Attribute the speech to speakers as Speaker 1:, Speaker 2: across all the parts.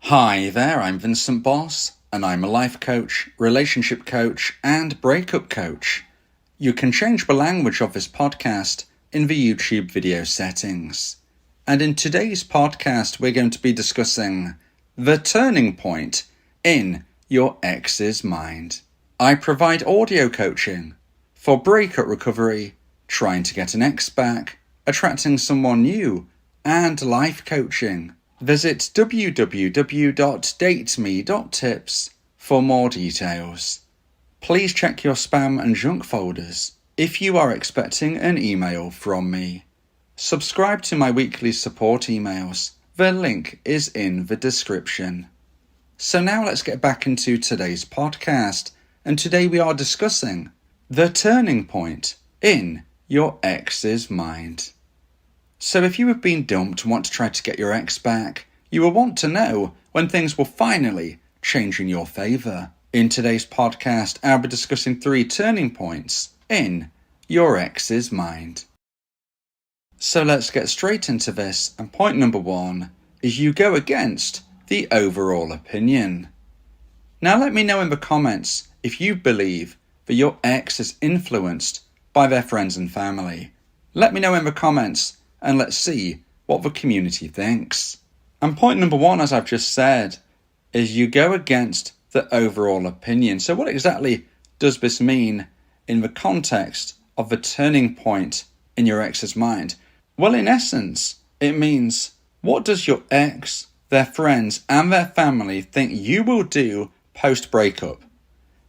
Speaker 1: Hi there, I'm Vincent Bos, and I'm a life coach, relationship coach, and breakup coach. You can change the language of this podcast in the YouTube video settings. And in today's podcast, we're going to be discussing the turning point in your ex's mind. I provide audio coaching for breakup recovery, trying to get an ex back, attracting someone new, and life coaching. Visit www.dateme.tips for more details. Please check your spam and junk folders if you are expecting an email from me. Subscribe to my weekly support emails. The link is in the description. So now let's get back into today's podcast, and today we are discussing the turning point in your ex's mind. So if you have been dumped and want to try to get your ex back, you will want to know when things will finally change in your favour. In today's podcast, I'll be discussing 3 turning points in your ex's mind. So let's get straight into this, and point number 1 is you go against the overall opinion. Now let me know in the comments if you believe that your ex is influenced by their friends and family. Let me know in the comments, and let's see what the community thinks. And point number 1, as I've just said, is you go against the overall opinion. So what exactly does this mean in the context of the turning point in your ex's mind? Well, in essence, it means, what does your ex, their friends, and their family think you will do post-breakup?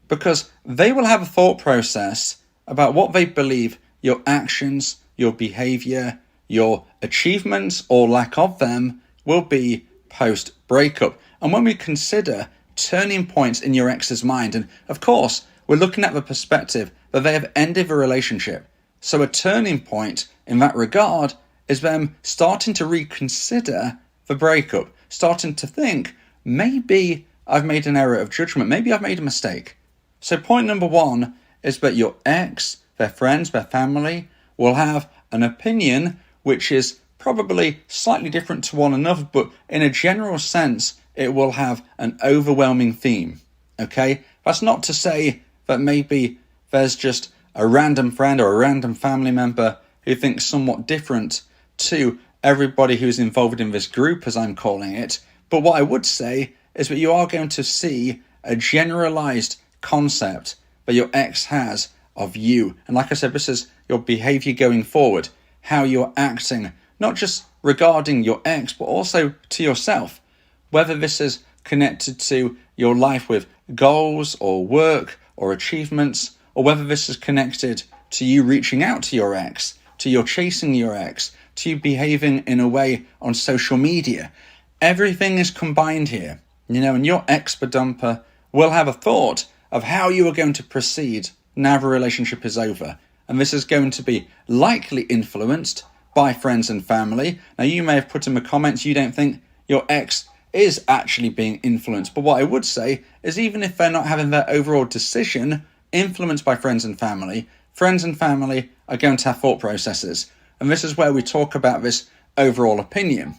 Speaker 1: Because they will have a thought process about what they believe your actions, your behaviour, your achievements or lack of them will be post-breakup. And when we consider turning points in your ex's mind, and of course, we're looking at the perspective that they have ended the relationship. So a turning point in that regard is them starting to reconsider the breakup, starting to think, maybe I've made an error of judgment, maybe I've made a mistake. So point number 1 is that your ex, their friends, their family will have an opinion which is probably slightly different to one another, but in a general sense, it will have an overwhelming theme, okay? That's not to say that maybe there's just a random friend or a random family member who thinks somewhat different to everybody who's involved in this group, as I'm calling it. But what I would say is that you are going to see a generalized concept that your ex has of you. And like I said, this is your behavior going forward, how you're acting, not just regarding your ex, but also to yourself. Whether this is connected to your life with goals or work or achievements, or whether this is connected to you reaching out to your ex, to your chasing your ex, to you behaving in a way on social media. Everything is combined here, and your ex-dumper will have a thought of how you are going to proceed now the relationship is over. And this is going to be likely influenced by friends and family. Now, you may have put in the comments you don't think your ex is actually being influenced. But what I would say is, even if they're not having their overall decision influenced by friends and family are going to have thought processes. And this is where we talk about this overall opinion.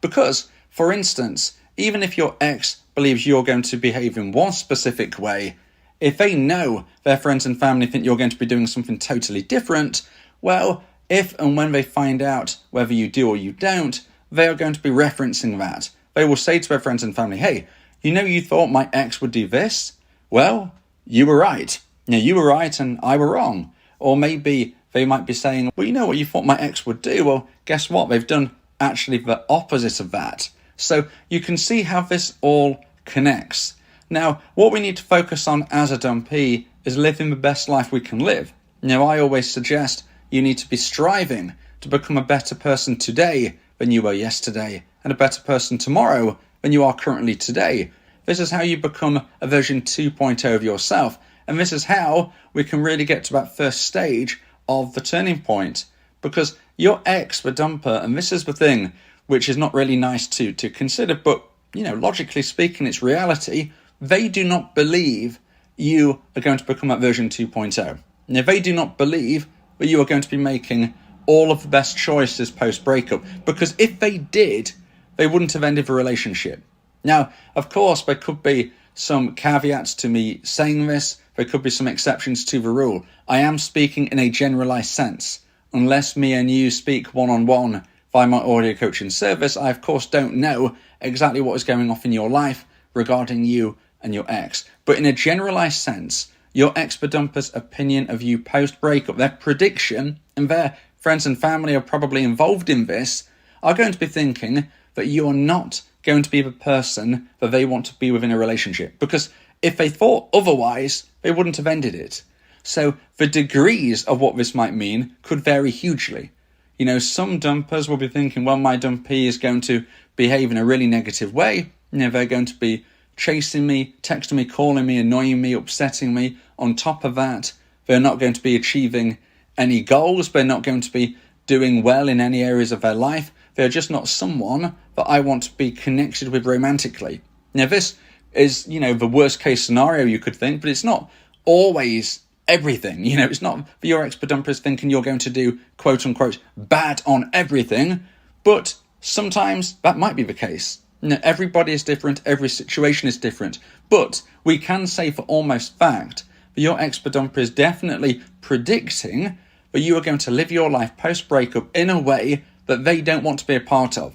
Speaker 1: Because, for instance, even if your ex believes you're going to behave in one specific way, if they know their friends and family think you're going to be doing something totally different, well, if and when they find out whether you do or you don't, they are going to be referencing that. They will say to their friends and family, hey, you thought my ex would do this? Well, you were right. You were right and I were wrong. Or maybe they might be saying, well, you know what you thought my ex would do? Well, guess what? They've done actually the opposite of that. So you can see how this all connects. Now, what we need to focus on as a dumpee is living the best life we can live. I always suggest you need to be striving to become a better person today than you were yesterday, and a better person tomorrow than you are currently today. This is how you become a version 2.0 of yourself, and this is how we can really get to that first stage of the turning point. Because your ex, the dumper, and this is the thing which is not really nice to consider, but logically speaking, it's reality. They do not believe you are going to become that version 2.0. Now, they do not believe that you are going to be making all of the best choices post-breakup. Because if they did, they wouldn't have ended the relationship. Now, of course, there could be some caveats to me saying this. There could be some exceptions to the rule. I am speaking in a generalized sense. Unless me and you speak one-on-one via my audio coaching service, I of course don't know exactly what is going off in your life regarding you and your ex. But in a generalized sense, your ex-bedumper's opinion of you post-breakup, their prediction, and their friends and family are probably involved in this, are going to be thinking that you are not going to be the person that they want to be within a relationship. Because if they thought otherwise, they wouldn't have ended it. So the degrees of what this might mean could vary hugely. You know, some dumpers will be thinking, well, my dumpee is going to behave in a really negative way. You know, they're going to be chasing me, texting me, calling me, annoying me, upsetting me. On top of that, they're not going to be achieving any goals. They're not going to be doing well in any areas of their life. They're just not someone that I want to be connected with romantically. Now, this is, you know, the worst case scenario you could think, but it's not always everything. You know, it's not that your ex-bedumper is thinking you're going to do, quote unquote, bad on everything, but sometimes that might be the case. You know, everybody is different, every situation is different, but we can say for almost fact that your ex-bedumper is definitely predicting that you are going to live your life post-breakup in a way that they don't want to be a part of.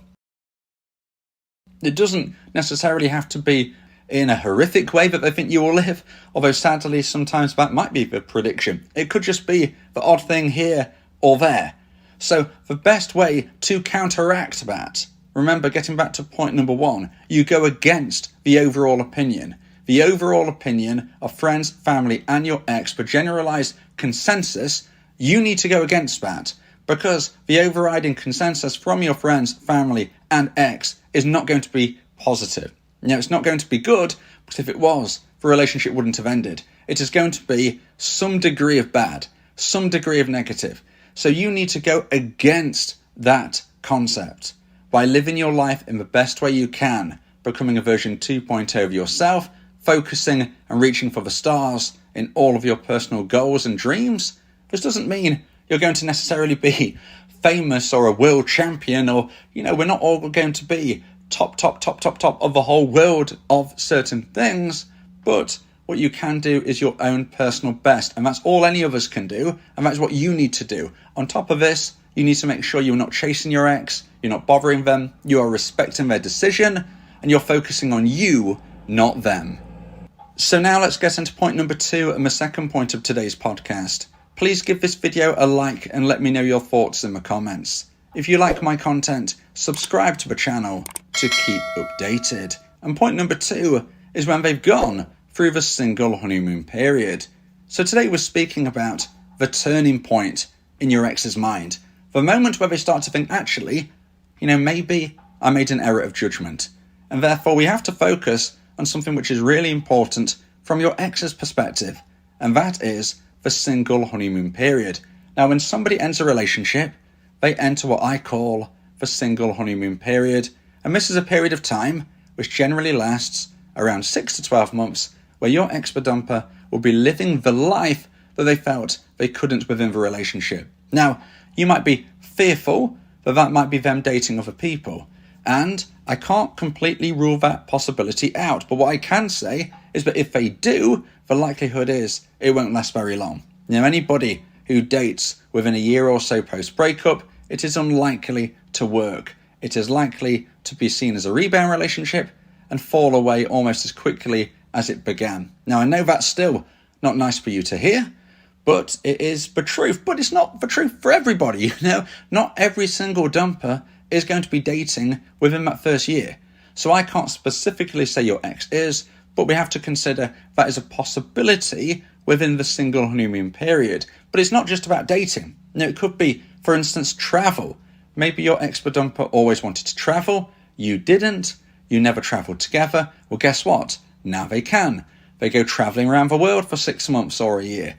Speaker 1: It doesn't necessarily have to be in a horrific way that they think you will live, although sadly sometimes that might be the prediction. It could just be the odd thing here or there. So the best way to counteract that, remember, getting back to point number one, you go against the overall opinion. The overall opinion of friends, family and your ex, the generalized consensus, you need to go against that. Because the overriding consensus from your friends, family and ex is not going to be positive. Now, it's not going to be good, because if it was, the relationship wouldn't have ended. It is going to be some degree of bad, some degree of negative. So you need to go against that concept by living your life in the best way you can, becoming a version 2.0 of yourself, focusing and reaching for the stars in all of your personal goals and dreams. This doesn't mean you're going to necessarily be famous or a world champion, or, you know, we're not all going to be top of the whole world of certain things, but what you can do is your own personal best, and that's all any of us can do, and that's what you need to do. On top of this, you need to make sure you're not chasing your ex, you're not bothering them, you are respecting their decision, and you're focusing on you, not them. So now let's get into point number 2 and the second point of today's podcast. Please give this video a like and let me know your thoughts in the comments. If you like my content, subscribe to the channel to keep updated. And point number 2 is when they've gone through the single honeymoon period. So today we're speaking about the turning point in your ex's mind. The moment where they start to think, actually, you know, maybe I made an error of judgment. And therefore we have to focus on something which is really important from your ex's perspective. And that is the single honeymoon period. Now, when somebody ends a relationship, they enter what I call the single honeymoon period. And this is a period of time which generally lasts around 6 to 12 months, where your ex-bedumper will be living the life that they felt they couldn't within the relationship. Now, you might be fearful that that might be them dating other people, and I can't completely rule that possibility out, but what I can say is that if they do, the likelihood is it won't last very long. Now, anybody who dates within a year or so post-breakup, it is unlikely to work. It is likely to be seen as a rebound relationship and fall away almost as quickly as it began. Now, I know that's still not nice for you to hear, but it is the truth. But it's not the truth for everybody, you know. Not every single dumper is going to be dating within that first year. So I can't specifically say your ex is, but we have to consider that is a possibility within the single honeymoon period. But it's not just about dating. No, it could be, for instance, travel. Maybe your ex-bedumper always wanted to travel, you didn't, you never travelled together. Well, guess what? Now they can. They go travelling around the world for 6 months or a year.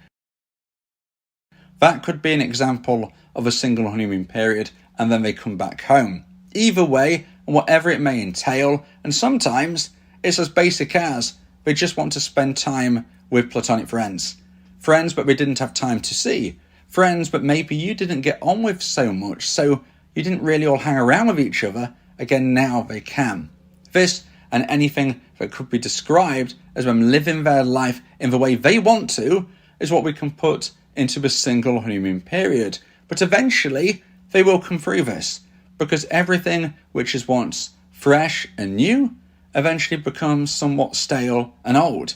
Speaker 1: That could be an example of a single honeymoon period, and then they come back home. Either way, and whatever it may entail, and sometimes it's as basic as they just want to spend time with platonic friends. Friends but they didn't have time to see. Friends but maybe you didn't get on with so much, so you didn't really all hang around with each other, again now they can. This and anything that could be described as them living their life in the way they want to is what we can put into a single honeymoon period. But eventually they will come through this, because everything which is once fresh and new eventually becomes somewhat stale and old.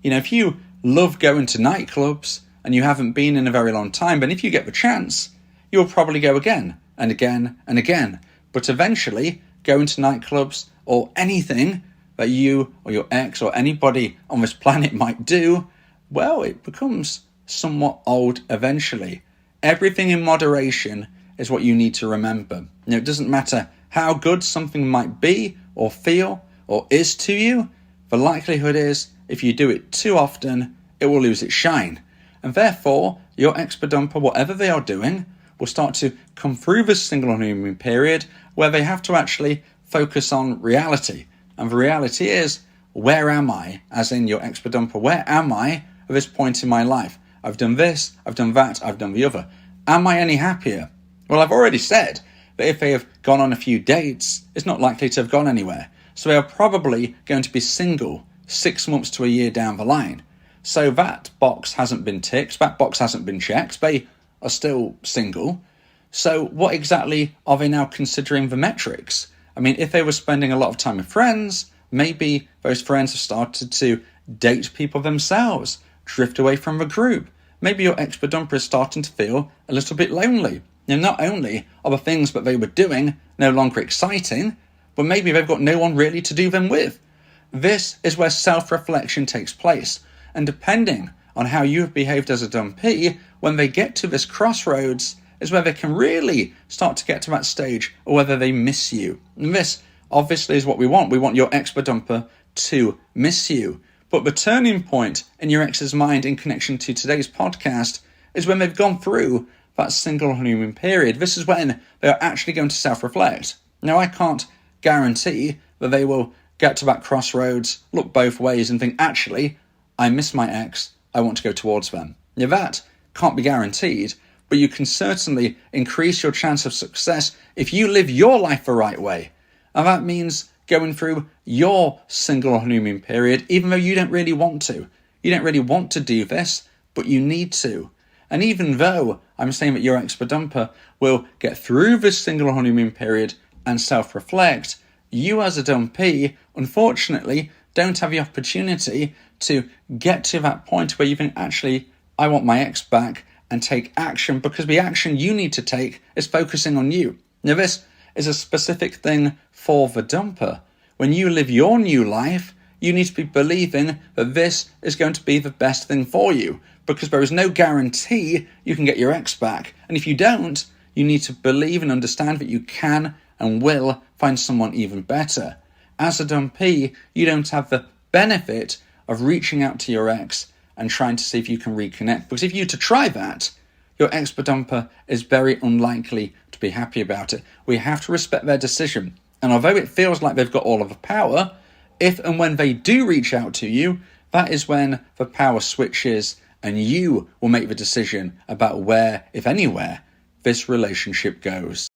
Speaker 1: If you love going to nightclubs and you haven't been in a very long time, but if you get the chance, you'll probably go again and again and again. But eventually, going to nightclubs or anything that you or your ex or anybody on this planet might do, well, it becomes somewhat old eventually. Everything in moderation is what you need to remember. It doesn't matter how good something might be or feel or is to you, the likelihood is if you do it too often, it will lose its shine. And therefore, your ex-dumper, whatever they are doing, will start to come through this single honeymoon period where they have to actually focus on reality. And the reality is, where am I? As in your ex-dumper, where am I at this point in my life? I've done this, I've done that, I've done the other. Am I any happier? Well, I've already said that if they have gone on a few dates, it's not likely to have gone anywhere. So they are probably going to be single 6 months to a year down the line. So that box hasn't been ticked, that box hasn't been checked, they are still single. So what exactly are they now considering the metrics? If they were spending a lot of time with friends, maybe those friends have started to date people themselves, drift away from the group. Maybe your ex-dumper is starting to feel a little bit lonely. Not only are the things that they were doing no longer exciting, but maybe they've got no one really to do them with. This is where self-reflection takes place. And depending on how you have behaved as a dumpee, when they get to this crossroads is where they can really start to get to that stage, or whether they miss you. And this obviously is what we want. We want your ex-dumper to miss you. But the turning point in your ex's mind in connection to today's podcast is when they've gone through that single honeymoon period. This is when they are actually going to self-reflect. Now, I can't guarantee that they will get to that crossroads, look both ways and think, actually, I miss my ex, I want to go towards them. Now, that can't be guaranteed, but you can certainly increase your chance of success if you live your life the right way. And that means going through your single honeymoon period, even though you don't really want to. You don't really want to do this, but you need to. And even though I'm saying that your ex-dumper will get through this single honeymoon period and self-reflect, you as a dumpee, unfortunately, don't have the opportunity to get to that point where you think, actually, I want my ex back, and take action, because the action you need to take is focusing on you. Now, this is a specific thing for the dumper. When you live your new life, you need to be believing that this is going to be the best thing for you, because there is no guarantee you can get your ex back. And if you don't, you need to believe and understand that you can and will find someone even better. As a dumpee, you don't have the benefit of reaching out to your ex and trying to see if you can reconnect. Because if you were to try that, your ex-dumper is very unlikely to be happy about it. We have to respect their decision. And although it feels like they've got all of the power, if and when they do reach out to you, that is when the power switches and you will make the decision about where, if anywhere, this relationship goes.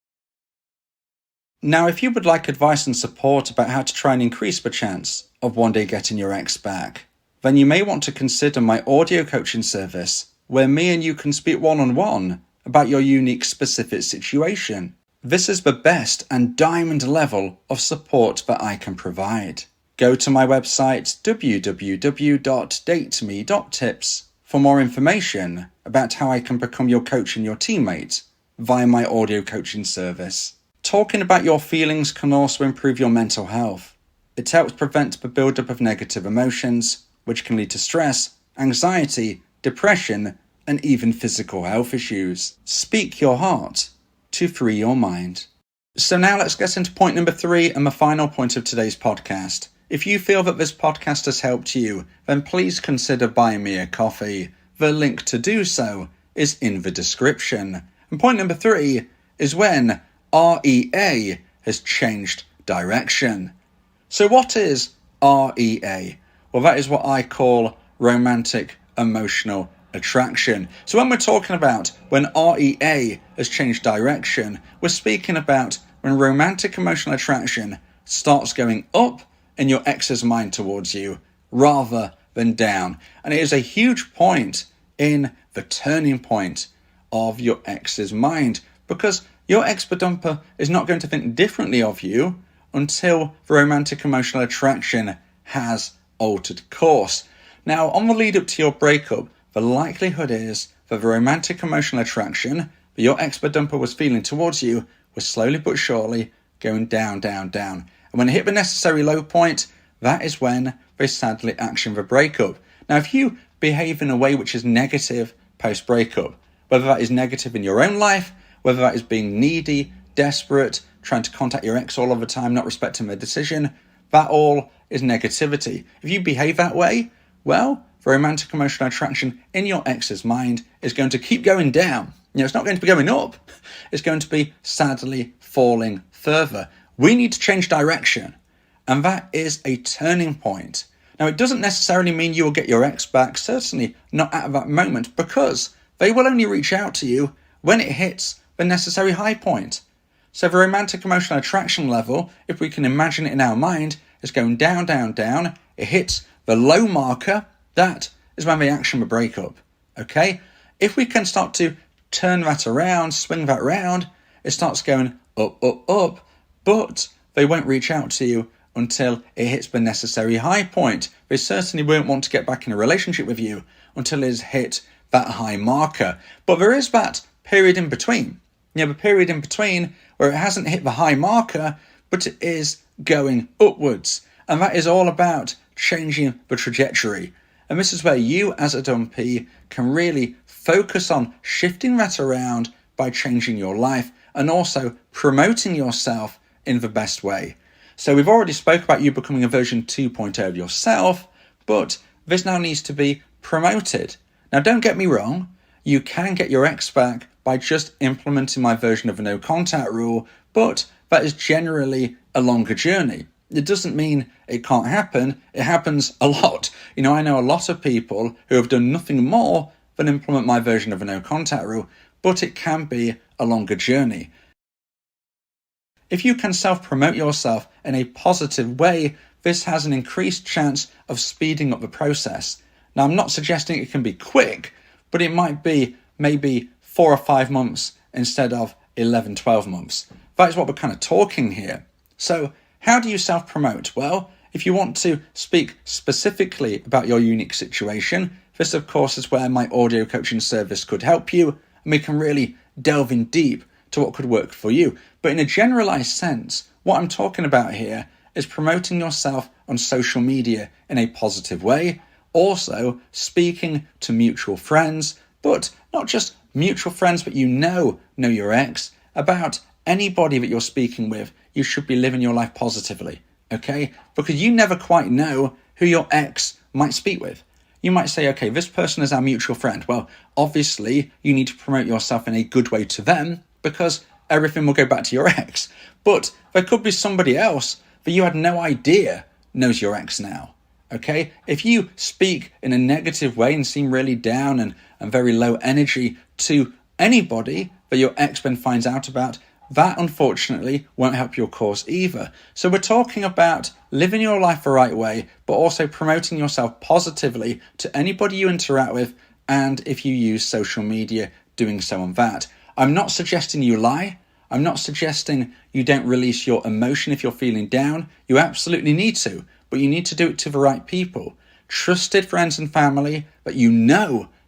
Speaker 1: Now, if you would like advice and support about how to try and increase the chance of one day getting your ex back, then you may want to consider my audio coaching service, where me and you can speak one-on-one about your unique specific situation. This is the best and diamond level of support that I can provide. Go to my website www.dateme.tips for more information about how I can become your coach and your teammate via my audio coaching service. Talking about your feelings can also improve your mental health. It helps prevent the buildup of negative emotions, which can lead to stress, anxiety, depression, and even physical health issues. Speak your heart to free your mind. So now let's get into point number 3 and the final point of today's podcast. If you feel that this podcast has helped you, then please consider buying me a coffee. The link to do so is in the description. And point number 3 is when REA has changed direction. So what is REA? Well, that is what I call romantic emotional attraction. So when we're talking about when REA has changed direction, we're speaking about when romantic emotional attraction starts going up in your ex's mind towards you rather than down. And it is a huge point in the turning point of your ex's mind, because your ex-dumper is not going to think differently of you until the romantic emotional attraction has altered course. Now, on the lead up to your breakup, the likelihood is that the romantic emotional attraction that your ex-dumper was feeling towards you was slowly but surely going down, down, down. And when it hit the necessary low point, that is when they sadly action the breakup. Now, if you behave in a way which is negative post-breakup, whether that is negative in your own life, whether that is being needy, desperate, trying to contact your ex all of the time, not respecting their decision, that all is negativity. If you behave that way, well, the romantic emotional attraction in your ex's mind is going to keep going down. It's not going to be going up. It's going to be sadly falling further. We need to change direction, and that is a turning point. Now, it doesn't necessarily mean you will get your ex back, certainly not at that moment, because they will only reach out to you when it hits the necessary high point. So the romantic emotional attraction level, if we can imagine it in our mind, is going down, down, down. It hits the low marker. That is when they action the breakup. Okay? If we can start to turn that around, swing that round, it starts going up, up, up, but they won't reach out to you until it hits the necessary high point. They certainly won't want to get back in a relationship with you until it has hit that high marker. But there is that period in between. The period in between where it hasn't hit the high marker, but it is going upwards. And that is all about changing the trajectory. And this is where you as a dumpy can really focus on shifting that around by changing your life and also promoting yourself in the best way. So we've already spoke about you becoming a version 2.0 of yourself, but this now needs to be promoted. Now, don't get me wrong, you can get your ex back by just implementing my version of the no contact rule, but that is generally a longer journey. It doesn't mean it can't happen. It happens a lot. I know a lot of people who have done nothing more than implement my version of a no contact rule, but it can be a longer journey. If you can self-promote yourself in a positive way, this has an increased chance of speeding up the process. Now, I'm not suggesting it can be quick, but it might be maybe 4 or 5 months instead of 11, 12 months. That is what we're kind of talking here. So how do you self-promote? Well, if you want to speak specifically about your unique situation, this, of course, is where my audio coaching service could help you, and we can really delve in deep to what could work for you. But in a generalized sense, what I'm talking about here is promoting yourself on social media in a positive way, also speaking to mutual friends, but not just mutual friends, but know your ex, about anybody that you're speaking with. You should be living your life positively, okay? Because you never quite know who your ex might speak with. You might say, okay, this person is our mutual friend. Well, obviously, you need to promote yourself in a good way to them because everything will go back to your ex. But there could be somebody else that you had no idea knows your ex now, okay? If you speak in a negative way and seem really down and very low energy to anybody that your ex then finds out about, that unfortunately won't help your cause either. So we're talking about living your life the right way, but also promoting yourself positively to anybody you interact with, and if you use social media, doing so on that. I'm not suggesting you lie. I'm not suggesting you don't release your emotion if you're feeling down. You absolutely need to, but you need to do it to the right people. Trusted friends and family that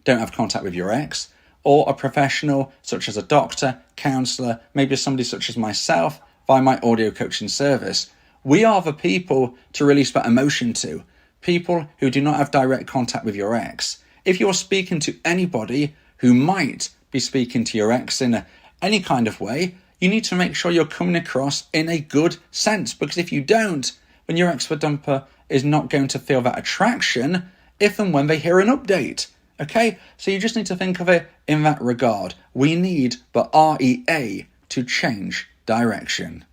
Speaker 1: don't have contact with your ex, or a professional such as a doctor, counsellor, maybe somebody such as myself via my audio coaching service. We are the people to release that emotion to, people who do not have direct contact with your ex. If you're speaking to anybody who might be speaking to your ex in any kind of way, you need to make sure you're coming across in a good sense, because if you don't, then your ex-dumper is not going to feel that attraction if and when they hear an update. Okay, so you just need to think of it in that regard. We need the REA to change direction.